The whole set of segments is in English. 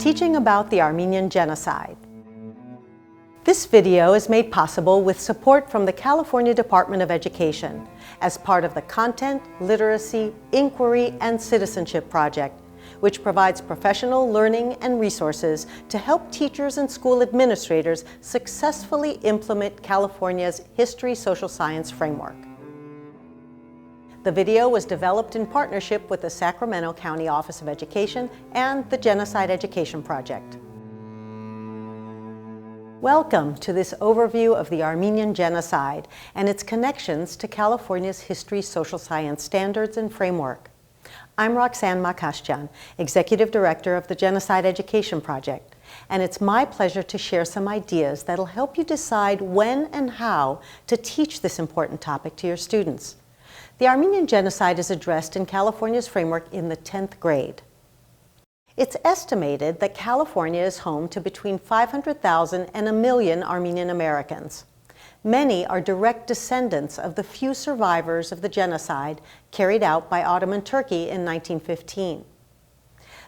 teaching about the Armenian Genocide. This video is made possible with support from the California Department of Education as part of the Content, Literacy, Inquiry, and Citizenship Project, which provides professional learning and resources to help teachers and school administrators successfully implement California's History Social Science framework. The video was developed in partnership with the Sacramento County Office of Education and the Genocide Education Project. Welcome to this overview of the Armenian Genocide and its connections to California's History Social Science standards and framework. I'm Roxanne Makashjan, Executive Director of the Genocide Education Project, and it's my pleasure to share some ideas that'll help you decide when and how to teach this important topic to your students. The Armenian Genocide is addressed in California's framework in the 10th grade. It's estimated that California is home to between 500,000 and 1 million Armenian Americans. Many are direct descendants of the few survivors of the genocide carried out by Ottoman Turkey in 1915.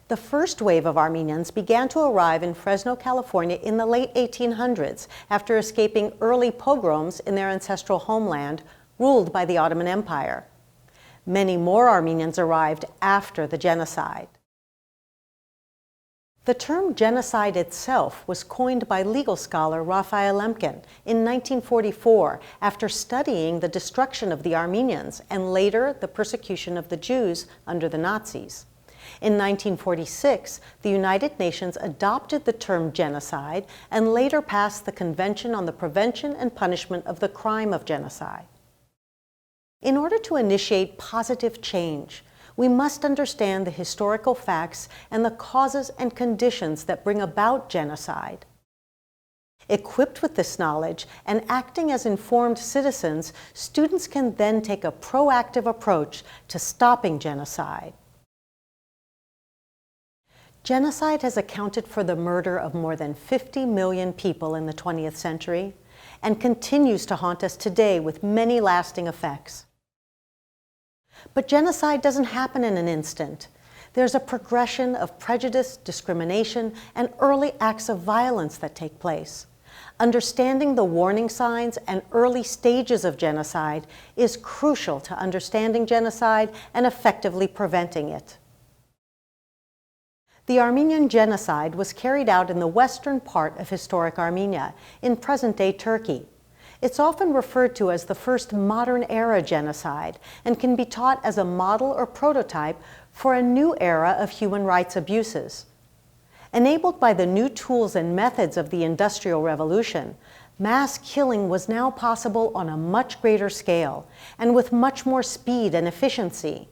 The first wave of Armenians began to arrive in Fresno, California in the late 1800s after escaping early pogroms in their ancestral homeland, ruled by the Ottoman Empire. Many more Armenians arrived after the genocide. The term genocide itself was coined by legal scholar Raphael Lemkin in 1944 after studying the destruction of the Armenians and later the persecution of the Jews under the Nazis. In 1946, the United Nations adopted the term genocide and later passed the Convention on the Prevention and Punishment of the Crime of Genocide. In order to initiate positive change, we must understand the historical facts and the causes and conditions that bring about genocide. Equipped with this knowledge and acting as informed citizens, students can then take a proactive approach to stopping genocide. Genocide has accounted for the murder of more than 50 million people in the 20th century and continues to haunt us today with many lasting effects. But genocide doesn't happen in an instant. There's a progression of prejudice, discrimination, and early acts of violence that take place. Understanding the warning signs and early stages of genocide is crucial to understanding genocide and effectively preventing it. The Armenian Genocide was carried out in the western part of historic Armenia, in present-day Turkey. It's often referred to as the first modern-era genocide and can be taught as a model or prototype for a new era of human rights abuses. Enabled by the new tools and methods of the Industrial Revolution, mass killing was now possible on a much greater scale and with much more speed and efficiency.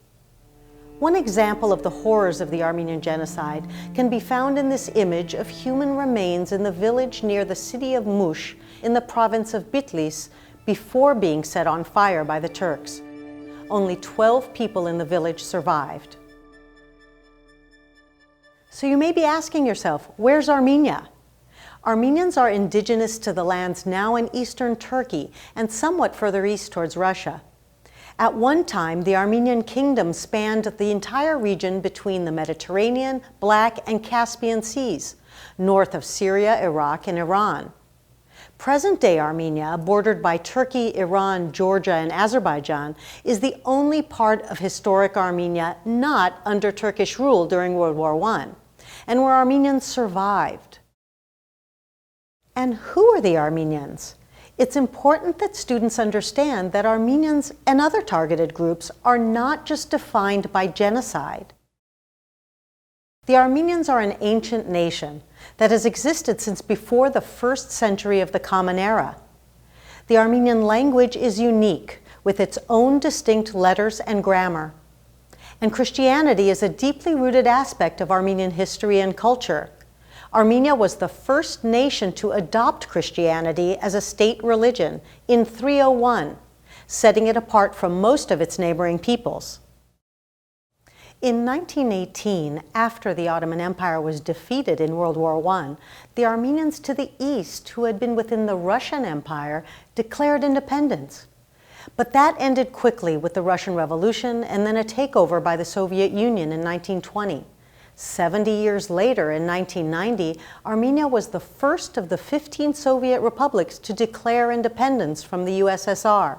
One example of the horrors of the Armenian Genocide can be found in this image of human remains in the village near the city of Mush in the province of Bitlis before being set on fire by the Turks. Only 12 people in the village survived. So you may be asking yourself, where's Armenia? Armenians are indigenous to the lands now in eastern Turkey and somewhat further east towards Russia. At one time, the Armenian kingdom spanned the entire region between the Mediterranean, Black, and Caspian Seas, north of Syria, Iraq, and Iran. Present-day Armenia, bordered by Turkey, Iran, Georgia, and Azerbaijan, is the only part of historic Armenia not under Turkish rule during World War I, and where Armenians survived. And who are the Armenians? It's important that students understand that Armenians and other targeted groups are not just defined by genocide. The Armenians are an ancient nation that has existed since before the 1st century of the Common Era. The Armenian language is unique, with its own distinct letters and grammar. And Christianity is a deeply rooted aspect of Armenian history and culture. Armenia was the first nation to adopt Christianity as a state religion in 301, setting it apart from most of its neighboring peoples. In 1918, after the Ottoman Empire was defeated in World War I, the Armenians to the east, who had been within the Russian Empire, declared independence. But that ended quickly with the Russian Revolution and then a takeover by the Soviet Union in 1920. 70 years later, in 1990, Armenia was the first of the 15 Soviet republics to declare independence from the USSR.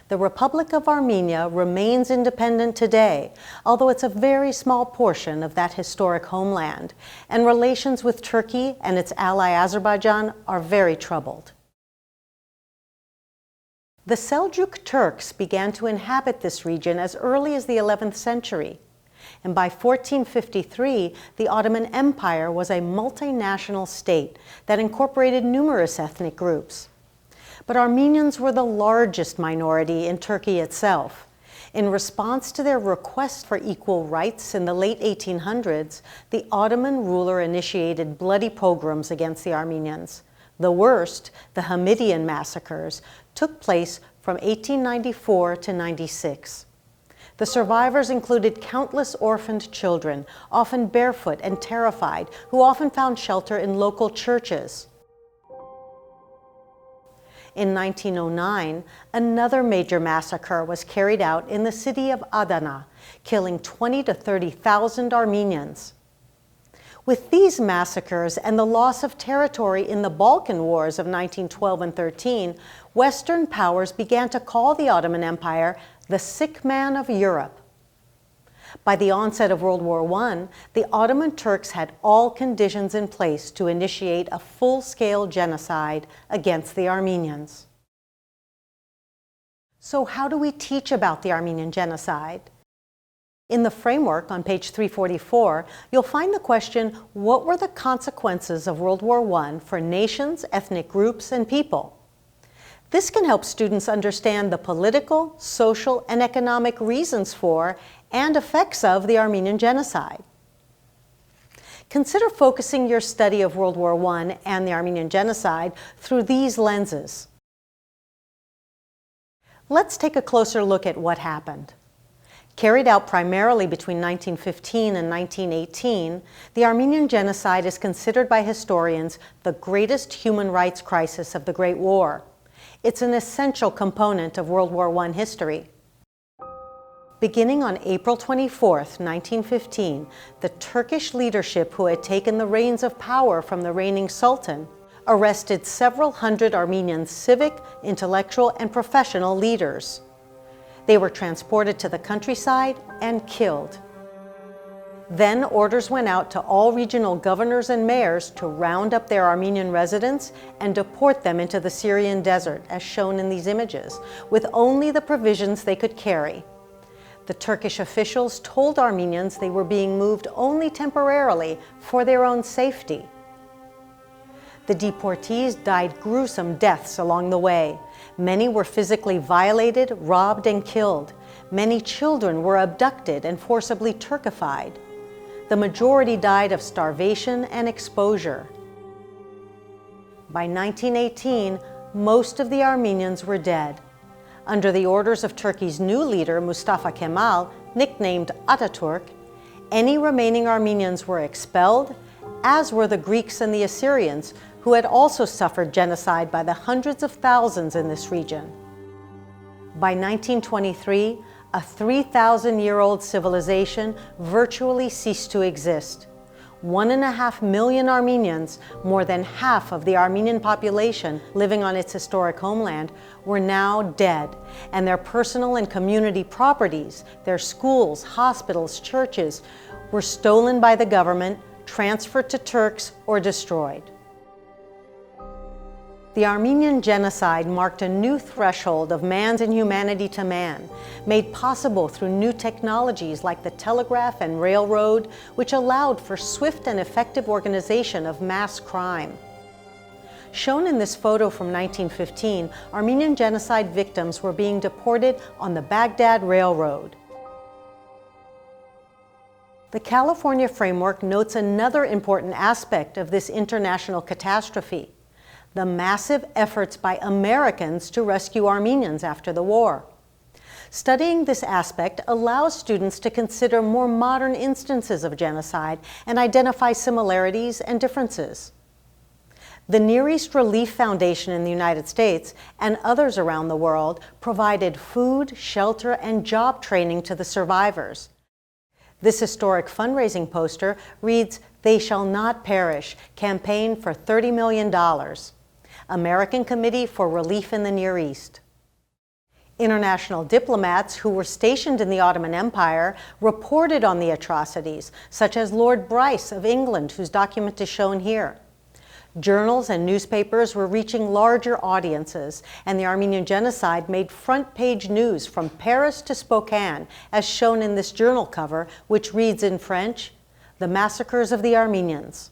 The Republic of Armenia remains independent today, although it's a very small portion of that historic homeland, and relations with Turkey and its ally Azerbaijan are very troubled. The Seljuk Turks began to inhabit this region as early as the 11th century, and by 1453, the Ottoman Empire was a multinational state that incorporated numerous ethnic groups. But Armenians were the largest minority in Turkey itself. In response to their request for equal rights in the late 1800s, the Ottoman ruler initiated bloody pogroms against the Armenians. The worst, the Hamidian massacres, took place from 1894 to 96. The survivors included countless orphaned children, often barefoot and terrified, who often found shelter in local churches. In 1909, another major massacre was carried out in the city of Adana, killing 20,000 to 30,000 Armenians. With these massacres and the loss of territory in the Balkan Wars of 1912 and 13, Western powers began to call the Ottoman Empire the sick man of Europe. By the onset of World War I, the Ottoman Turks had all conditions in place to initiate a full-scale genocide against the Armenians. So how do we teach about the Armenian genocide? In the framework on page 344, you'll find the question, what were the consequences of World War I for nations, ethnic groups, and people? This can help students understand the political, social, and economic reasons for and effects of the Armenian genocide. Consider focusing your study of World War I and the Armenian genocide through these lenses. Let's take a closer look at what happened. Carried out primarily between 1915 and 1918, the Armenian genocide is considered by historians the greatest human rights crisis of the Great War. It's an essential component of World War I history. Beginning on April 24, 1915, the Turkish leadership who had taken the reins of power from the reigning Sultan arrested several hundred Armenian civic, intellectual, and professional leaders. They were transported to the countryside and killed. Then orders went out to all regional governors and mayors to round up their Armenian residents and deport them into the Syrian desert, as shown in these images, with only the provisions they could carry. The Turkish officials told Armenians they were being moved only temporarily for their own safety. The deportees died gruesome deaths along the way. Many were physically violated, robbed, and killed. Many children were abducted and forcibly Turkified. The majority died of starvation and exposure. By 1918, most of the Armenians were dead. Under the orders of Turkey's new leader, Mustafa Kemal, nicknamed Ataturk, any remaining Armenians were expelled, as were the Greeks and the Assyrians, who had also suffered genocide by the hundreds of thousands in this region. By 1923, a 3,000-year-old civilization virtually ceased to exist. 1.5 million Armenians, more than half of the Armenian population living on its historic homeland, were now dead, and their personal and community properties, their schools, hospitals, churches, were stolen by the government, transferred to Turks, or destroyed. The Armenian genocide marked a new threshold of man's inhumanity to man, made possible through new technologies like the telegraph and railroad, which allowed for swift and effective organization of mass crime. Shown in this photo from 1915, Armenian genocide victims were being deported on the Baghdad Railroad. The California Framework notes another important aspect of this international catastrophe: the massive efforts by Americans to rescue Armenians after the war. Studying this aspect allows students to consider more modern instances of genocide and identify similarities and differences. The Near East Relief Foundation in the United States and others around the world provided food, shelter, and job training to the survivors. This historic fundraising poster reads, "They Shall Not Perish, Campaign for $30 million. American Committee for Relief in the Near East." International diplomats who were stationed in the Ottoman Empire reported on the atrocities, such as Lord Bryce of England, whose document is shown here. Journals and newspapers were reaching larger audiences, and the Armenian Genocide made front-page news from Paris to Spokane, as shown in this journal cover, which reads in French, "The Massacres of the Armenians."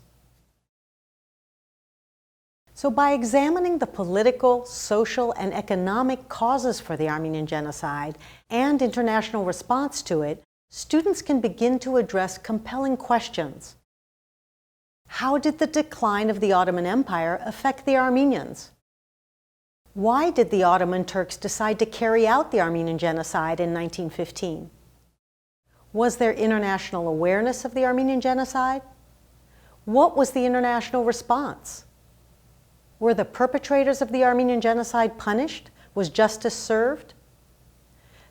So by examining the political, social, and economic causes for the Armenian Genocide and international response to it, students can begin to address compelling questions. How did the decline of the Ottoman Empire affect the Armenians? Why did the Ottoman Turks decide to carry out the Armenian Genocide in 1915? Was there international awareness of the Armenian Genocide? What was the international response? Were the perpetrators of the Armenian Genocide punished? Was justice served?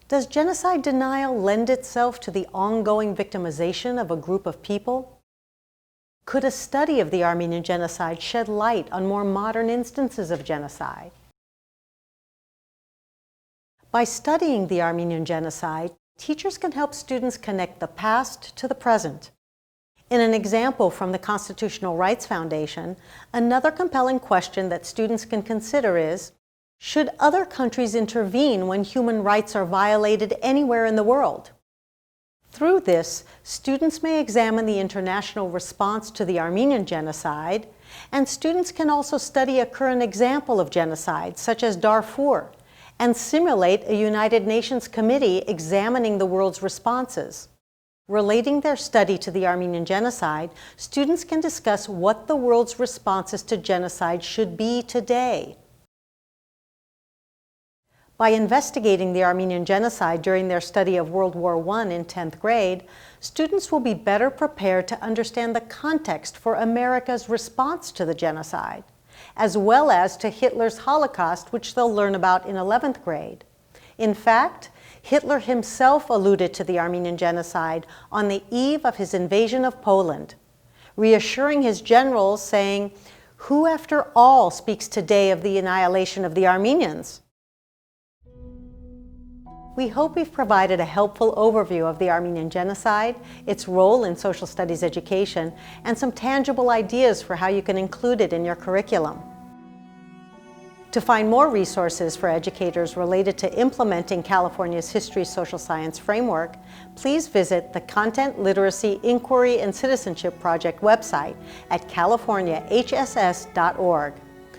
Does genocide denial lend itself to the ongoing victimization of a group of people? Could a study of the Armenian Genocide shed light on more modern instances of genocide? By studying the Armenian Genocide, teachers can help students connect the past to the present. In an example from the Constitutional Rights Foundation, another compelling question that students can consider is, should other countries intervene when human rights are violated anywhere in the world? Through this, students may examine the international response to the Armenian Genocide, and students can also study a current example of genocide, such as Darfur, and simulate a United Nations committee examining the world's responses. Relating their study to the Armenian Genocide, students can discuss what the world's responses to genocide should be today. By investigating the Armenian Genocide during their study of World War I in 10th grade, students will be better prepared to understand the context for America's response to the genocide, as well as to Hitler's Holocaust, which they'll learn about in 11th grade. In fact, Hitler himself alluded to the Armenian Genocide on the eve of his invasion of Poland, reassuring his generals, saying, "Who after all speaks today of the annihilation of the Armenians?" We hope we've provided a helpful overview of the Armenian Genocide, its role in social studies education, and some tangible ideas for how you can include it in your curriculum. To find more resources for educators related to implementing California's History Social Science Framework, please visit the Content Literacy Inquiry and Citizenship Project website at californiahss.org.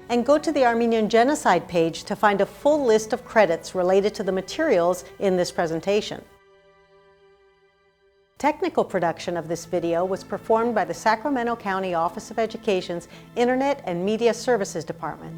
And go to the Armenian Genocide page to find a full list of credits related to the materials in this presentation. Technical production of this video was performed by the Sacramento County Office of Education's Internet and Media Services Department.